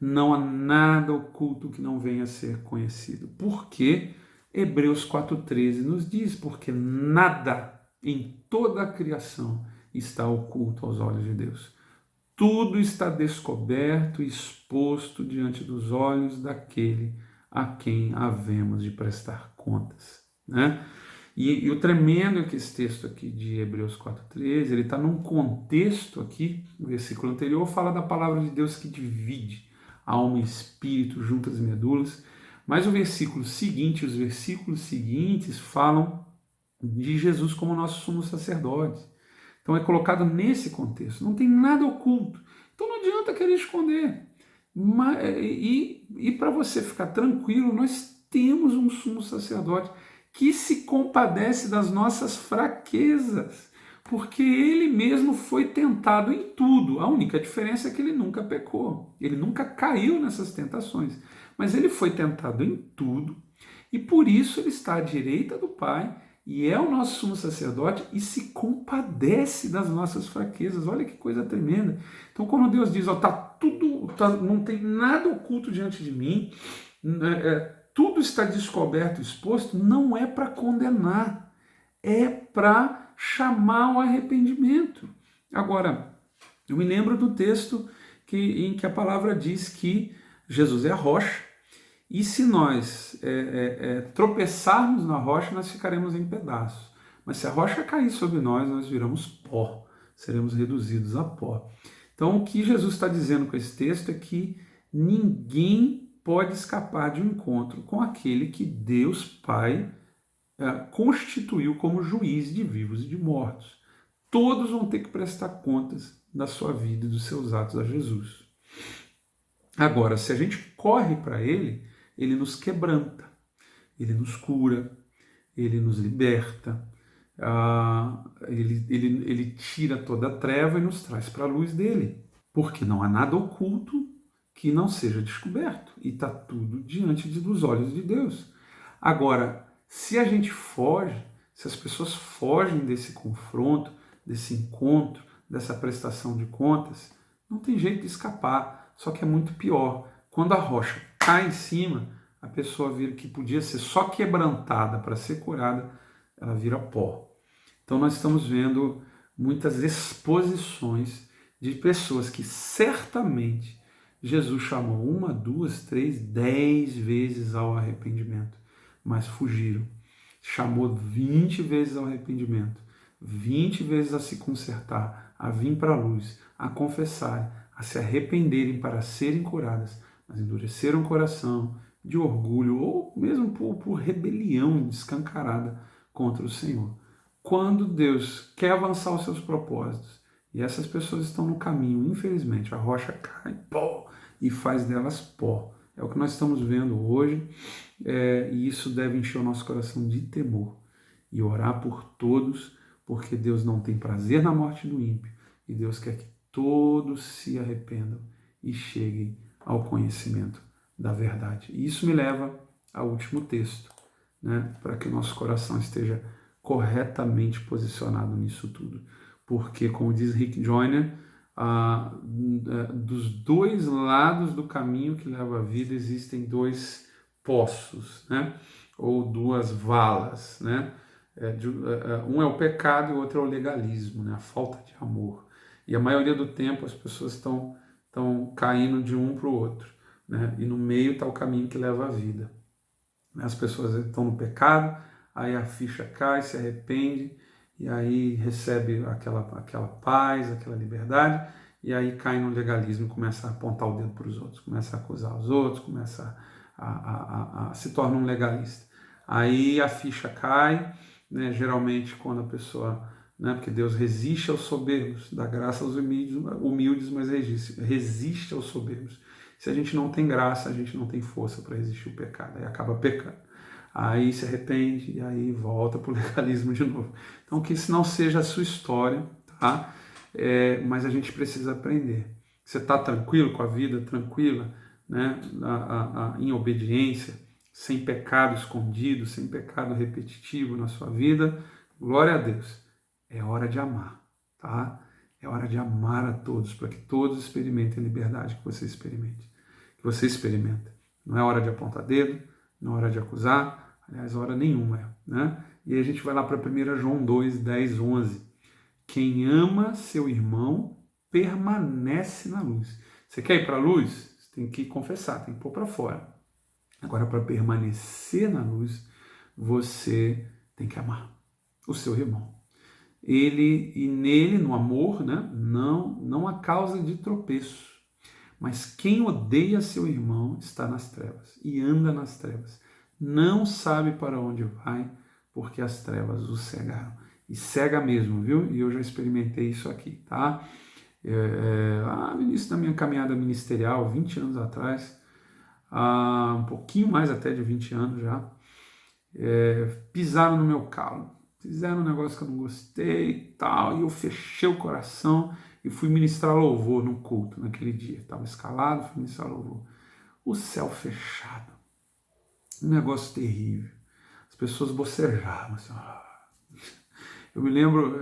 Não há nada oculto que não venha a ser conhecido. Por quê? Hebreus 4,13 nos diz, porque nada em toda a criação está oculto aos olhos de Deus. Tudo está descoberto e exposto diante dos olhos daquele a quem havemos de prestar contas, né? E o tremendo é que esse texto aqui de Hebreus 4,13, ele está num contexto aqui, no versículo anterior, fala da palavra de Deus que divide alma e espírito, juntas e medulas, mas o versículo seguinte, os versículos seguintes falam de Jesus como nosso sumo sacerdote. Então é colocado nesse contexto, não tem nada oculto. Então não adianta querer esconder. E para você ficar tranquilo, nós temos um sumo sacerdote que se compadece das nossas fraquezas, porque ele mesmo foi tentado em tudo. A única diferença é que ele nunca pecou, ele nunca caiu nessas tentações, mas ele foi tentado em tudo, e por isso ele está à direita do Pai, e é o nosso sumo sacerdote, e se compadece das nossas fraquezas. Olha que coisa tremenda. Então quando Deus diz, não tem nada oculto diante de mim, tudo está descoberto, exposto, não é para condenar, é para chamar o arrependimento. Agora, eu me lembro do texto em que a palavra diz que Jesus é a rocha, e se nós tropeçarmos na rocha, nós ficaremos em pedaços. Mas se a rocha cair sobre nós, nós viramos pó, seremos reduzidos a pó. Então, o que Jesus está dizendo com esse texto é que ninguém pode escapar de um encontro com aquele que Deus Pai constituiu como juiz de vivos e de mortos. Todos vão ter que prestar contas da sua vida e dos seus atos a Jesus. Agora, se a gente corre para Ele, Ele nos quebranta, Ele nos cura, Ele nos liberta, ele tira toda a treva e nos traz para a luz dele, porque não há nada oculto que não seja descoberto, e está tudo diante dos olhos de Deus. Agora, se a gente foge, se as pessoas fogem desse confronto, desse encontro, dessa prestação de contas, não tem jeito de escapar, só que é muito pior. Quando a rocha cai em cima, a pessoa vira que podia ser só quebrantada para ser curada, ela vira pó. Então nós estamos vendo muitas exposições de pessoas que certamente Jesus chamou 1, 2, 3, 10 vezes ao arrependimento, mas fugiram. Chamou 20 vezes ao arrependimento, 20 vezes a se consertar, a vir para a luz, a confessar, a se arrependerem para serem curadas, mas endureceram o coração de orgulho ou mesmo por rebelião descancarada contra o Senhor. Quando Deus quer avançar os seus propósitos e essas pessoas estão no caminho, infelizmente, a rocha cai, pó, e faz delas pó. É o que nós estamos vendo hoje, e isso deve encher o nosso coração de temor e orar por todos, porque Deus não tem prazer na morte do ímpio e Deus quer que todos se arrependam e cheguem ao conhecimento da verdade. E isso me leva ao último texto, né, para que o nosso coração esteja corretamente posicionado nisso tudo. Porque, como diz Rick Joyner, dos dois lados do caminho que leva à vida existem dois poços, né, ou duas valas, né? Um é o pecado e o outro é o legalismo, né, a falta de amor. E a maioria do tempo as pessoas estão caindo de um para o outro, né? E no meio está o caminho que leva à vida. As pessoas estão no pecado, aí a ficha cai, se arrepende, e aí recebe aquela paz, aquela liberdade, e aí cai no legalismo e começa a apontar o dedo para os outros, começa a acusar os outros, começa a se torna um legalista. Aí a ficha cai, né, geralmente quando a pessoa, né, porque Deus resiste aos soberbos, dá graça aos humildes, mas resiste aos soberbos. Se a gente não tem graça, a gente não tem força para resistir o pecado, aí acaba pecando. Aí se arrepende e aí volta para o legalismo de novo. Então que isso não seja a sua história, tá? Mas a gente precisa aprender. Você está tranquilo com a vida, tranquila, né? Em obediência, sem pecado escondido, sem pecado repetitivo na sua vida, glória a Deus. É hora de amar, tá? É hora de amar a todos, para que todos experimentem a liberdade que você experimente. Que você experimenta. Não é hora de apontar dedo, não é hora de acusar, aliás, hora nenhuma, né? E aí a gente vai lá para 1 João 2, 10, 11. Quem ama seu irmão permanece na luz. Você quer ir para a luz? Você tem que confessar, tem que pôr para fora. Agora, para permanecer na luz, você tem que amar o seu irmão. Ele e nele, no amor, né, não há causa de tropeço. Mas quem odeia seu irmão está nas trevas e anda nas trevas. Não sabe para onde vai, porque as trevas o cegaram. E cega mesmo, viu? E eu já experimentei isso aqui, tá? No início da minha caminhada ministerial, 20 anos atrás, um pouquinho mais até de 20 anos já, pisaram no meu calo. Fizeram um negócio que eu não gostei e tal, e eu fechei o coração e fui ministrar louvor no culto naquele dia. Estava escalado, fui ministrar louvor. O céu fechado. Um negócio terrível. As pessoas bocejavam assim. Eu me lembro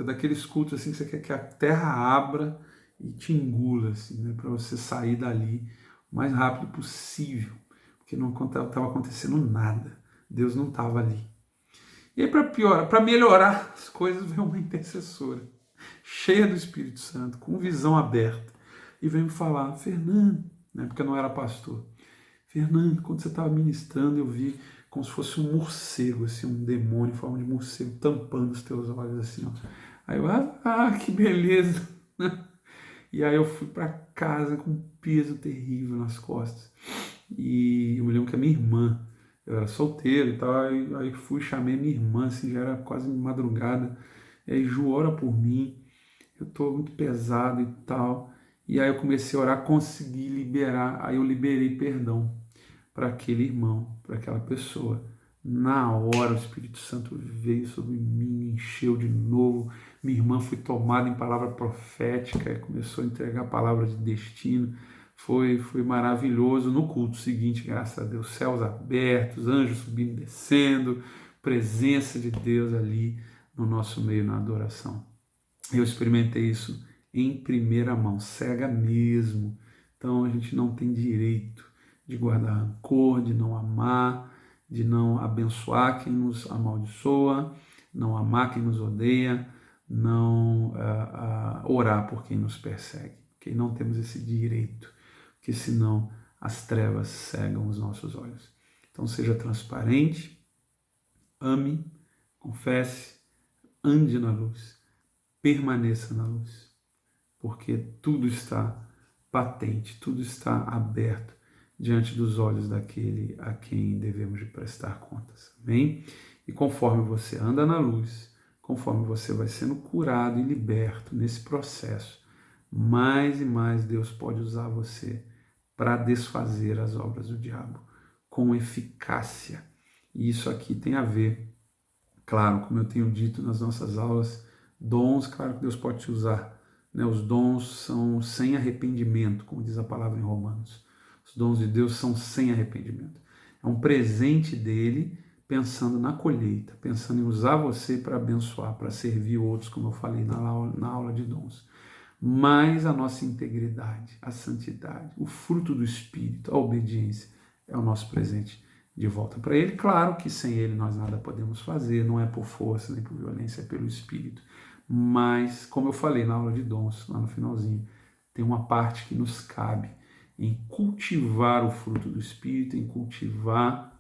daqueles cultos assim que você quer que a terra abra e te engula, assim, né, para você sair dali o mais rápido possível, porque não estava acontecendo nada. Deus não estava ali. E aí, para melhorar as coisas, veio uma intercessora, cheia do Espírito Santo, com visão aberta, e veio me falar: Fernando, né, porque eu não era pastor, Fernando, quando você estava ministrando, eu vi como se fosse um morcego, assim, um demônio em forma de morcego, tampando os teus olhos, assim, ó. Aí eu, que beleza! E aí eu fui para casa com um peso terrível nas costas. E eu me lembro que a minha irmã, eu era solteiro e tal, aí fui, chamei minha irmã, assim, já era quase madrugada, e aí, Ju, ora por mim, eu tô muito pesado e tal, e aí eu comecei a orar, consegui liberar, aí eu liberei perdão para aquele irmão, para aquela pessoa. Na hora o Espírito Santo veio sobre mim, me encheu de novo, minha irmã foi tomada em palavra profética, começou a entregar a palavra de destino, foi maravilhoso. No culto seguinte, graças a Deus, céus abertos, anjos subindo e descendo, presença de Deus ali no nosso meio na adoração. Eu experimentei isso em primeira mão, cega mesmo. Então a gente não tem direito de guardar rancor, de não amar, de não abençoar quem nos amaldiçoa, não amar quem nos odeia, não orar por quem nos persegue. Porque não temos esse direito, porque senão as trevas cegam os nossos olhos. Então seja transparente, ame, confesse, ande na luz, permaneça na luz, porque tudo está patente, tudo está aberto diante dos olhos daquele a quem devemos de prestar contas. Amém? E conforme você anda na luz, conforme você vai sendo curado e liberto nesse processo, mais e mais Deus pode usar você para desfazer as obras do diabo com eficácia. E isso aqui tem a ver Claro, como eu tenho dito nas nossas aulas, dons, claro que Deus pode te usar, né? Os dons são sem arrependimento, como diz a palavra em Romanos. Os dons de Deus são sem arrependimento. É um presente dele, pensando na colheita, pensando em usar você para abençoar, para servir outros, como eu falei na aula de dons. Mas a nossa integridade, a santidade, o fruto do Espírito, a obediência, é o nosso presente de volta para Ele. Claro que sem Ele nós nada podemos fazer, não é por força nem por violência, é pelo Espírito. Mas, como eu falei na aula de dons, lá no finalzinho, tem uma parte que nos cabe em cultivar o fruto do Espírito, em cultivar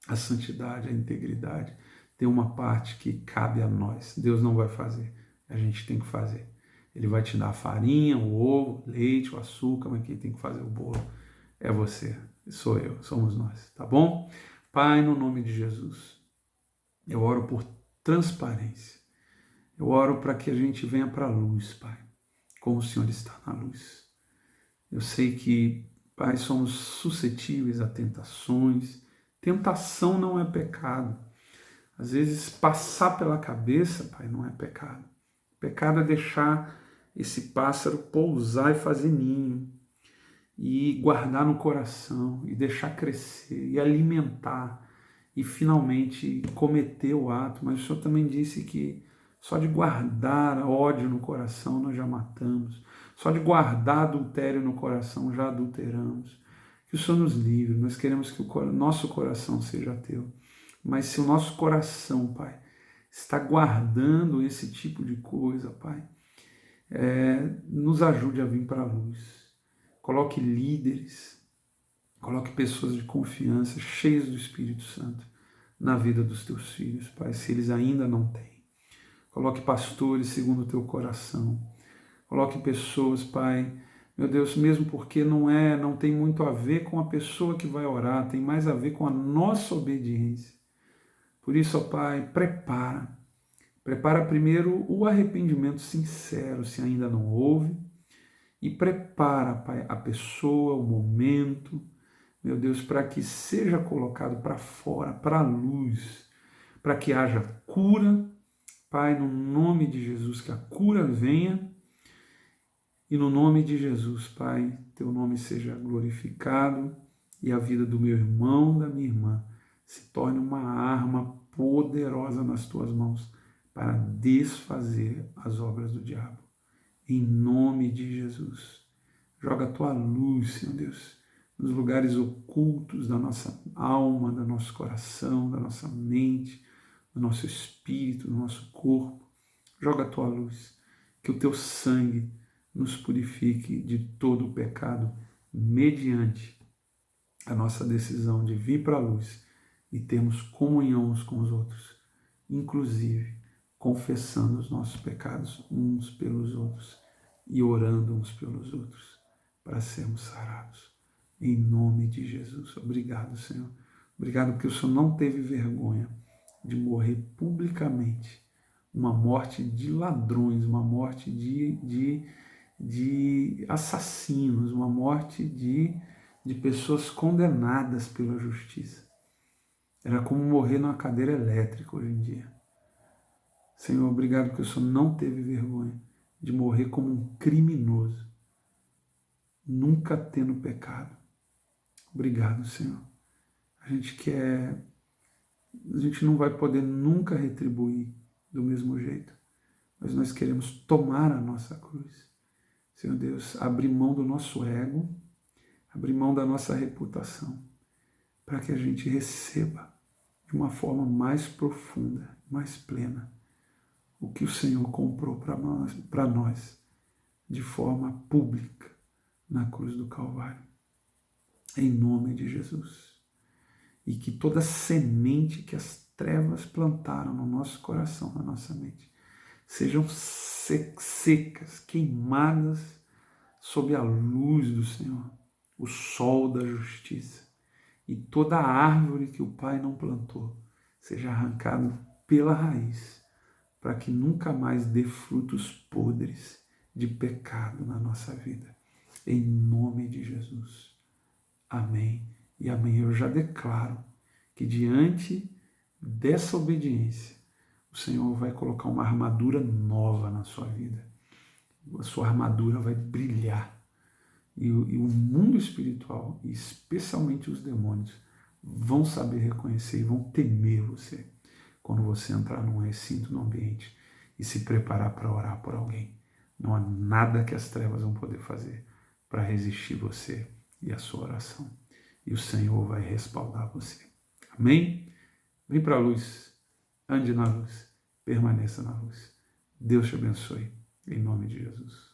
a santidade, a integridade. Tem uma parte que cabe a nós. Deus não vai fazer, a gente tem que fazer. Ele vai te dar a farinha, o ovo, o leite, o açúcar, mas quem tem que fazer o bolo é você, sou eu, somos nós, tá bom? Pai, no nome de Jesus, eu oro por transparência. Eu oro para que a gente venha para a luz, Pai, como o Senhor está na luz. Eu sei que, Pai, somos suscetíveis a tentações. Tentação não é pecado. Às vezes, passar pela cabeça, Pai, não é pecado. Pecado é deixar esse pássaro pousar e fazer ninho, e guardar no coração, e deixar crescer, e alimentar, e finalmente cometer o ato. Mas o Senhor também disse que só de guardar ódio no coração nós já matamos, só de guardar adultério no coração já adulteramos. Que o Senhor nos livre, nós queremos que o nosso coração seja teu. Mas se o nosso coração, Pai, está guardando esse tipo de coisa, Pai, nos ajude a vir para a luz. Coloque líderes, coloque pessoas de confiança, cheias do Espírito Santo, na vida dos teus filhos, Pai, se eles ainda não têm. Coloque pastores segundo o teu coração. Coloque pessoas, Pai, meu Deus, mesmo porque não tem muito a ver com a pessoa que vai orar, tem mais a ver com a nossa obediência. Por isso, ó Pai, prepara primeiro o arrependimento sincero, se ainda não houve, e prepara, Pai, a pessoa, o momento, meu Deus, para que seja colocado para fora, para a luz, para que haja cura, Pai, no nome de Jesus, que a cura venha, e no nome de Jesus, Pai, teu nome seja glorificado e a vida do meu irmão, da minha irmã, se torne uma arma poderosa nas tuas mãos para desfazer as obras do diabo. Em nome de Jesus. Joga a tua luz, Senhor Deus, nos lugares ocultos da nossa alma, do nosso coração, da nossa mente, do nosso espírito, do nosso corpo. Joga a tua luz, que o teu sangue nos purifique de todo o pecado, mediante a nossa decisão de vir para a luz e termos comunhão uns com os outros, inclusive confessando os nossos pecados uns pelos outros e orando uns pelos outros para sermos sarados. Em nome de Jesus. Obrigado, Senhor. Obrigado porque o Senhor não teve vergonha de morrer publicamente, uma morte de ladrões, uma morte de assassinos, uma morte de pessoas condenadas pela justiça. Era como morrer numa cadeira elétrica hoje em dia. Senhor, obrigado porque o Senhor não teve vergonha de morrer como um criminoso, nunca tendo pecado. Obrigado, Senhor. A gente não vai poder nunca retribuir do mesmo jeito, mas nós queremos tomar a nossa cruz. Senhor Deus, abrir mão do nosso ego, abrir mão da nossa reputação, para que a gente receba de uma forma mais profunda, mais plena, o que o Senhor comprou para nós de forma pública na cruz do Calvário. Em nome de Jesus. E que toda semente que as trevas plantaram no nosso coração, na nossa mente, sejam secas, queimadas sob a luz do Senhor, o sol da justiça. E toda árvore que o Pai não plantou seja arrancada pela raiz, para que nunca mais dê frutos podres de pecado na nossa vida. Em nome de Jesus. Amém e amém. Eu já declaro que diante dessa obediência, o Senhor vai colocar uma armadura nova na sua vida. A sua armadura vai brilhar. E o mundo espiritual, e especialmente os demônios, vão saber reconhecer e vão temer você quando você entrar num recinto, num ambiente e se preparar para orar por alguém. Não há nada que as trevas vão poder fazer para resistir você e a sua oração. E o Senhor vai respaldar você. Amém? Vem para a luz, ande na luz, permaneça na luz. Deus te abençoe, em nome de Jesus.